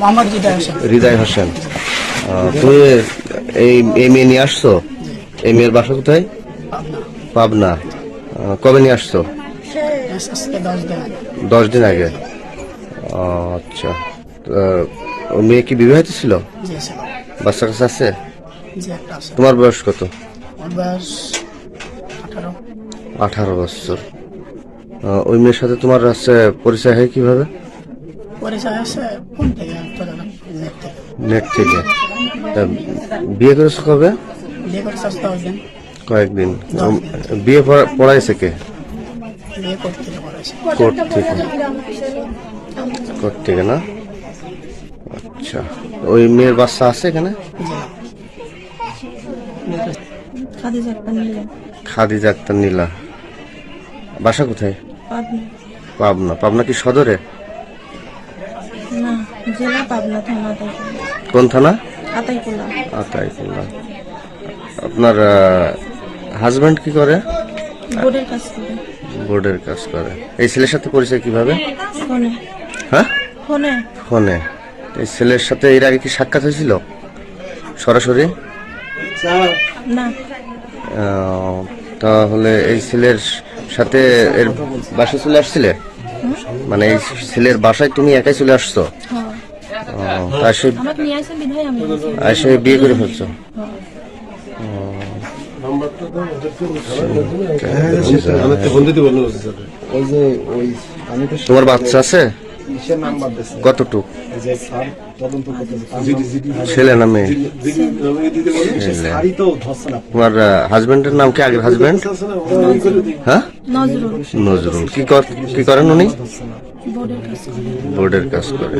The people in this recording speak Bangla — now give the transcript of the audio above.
মোহাম্মদ হৃদয় হোসেন। হৃদয় হোসেন। তুমি এই মেয়ে নিয়ে আসছো? এই মেয়ের বাসা কোথায়? পাবনা। কবে নিয়ে আসছো? আজকে 10 দিন আগে। 10 দিন আগে। আচ্ছা। ও মেয়ে কি বিবাহিত ছিল? জি স্যার। বাচ্চা কাছে আছে? জি একটা আছে। তোমার বয়স কত? ওর বয়স 18। 18 বছর। ওই মেয়ের সাথে তোমার আছে পরিচয় হয় কিভাবে? পরিচয় আছে ফোন থেকে, নেট থেকে। নেট থেকে। তা বিয়ে করেছো কবে? বিয়ে করছে 10 দিন। কয়েকদিন। বিয়ে পড়াইছে কে? বিয়ে করতে করেছে। কোর্ট থেকে না? আচ্ছা। ওই মেয়ের বাচ্চা আছে এখানে? খাদিজা আক্তার নীলা। বাসা কোথায়? পাবনা। পাবনা কি সদরে? না, জেলা পাবনা, থানা কোন থানা? আতাইকুলা। আতাইকুলা। আপনার হাজবেন্ড কি করে? বোর্ডের কাজ করে। বোর্ডের কাজ করে। এই ছেলের সাথে পরিচয় কিভাবে? ফোনে। হ্যাঁ, ফোনে। ফোনে। এই ছেলের সাথে এর আগে কি সাক্ষাৎ হয়েছিল সরাসরি? না। তাহলে এই ছেলের সাথে এর বাসায় চলে আসছিলে? মানে এই ছেলের বাসায় তুমি একাই চলে আসছো? তা সে আমাকে নিয়ে আসে বিধায় আমি এসে বিয়ে করে ফেলছো? তোমার বাচ্চা আছে? কতটুক? ছেলে না মেয়ে? তোমার হাজবেন্ডের নাম কি? আগের হাজবেন্ড? হ্যাঁ, নজরুল। কি করেন উনি? বোর্ডের কাজ করে।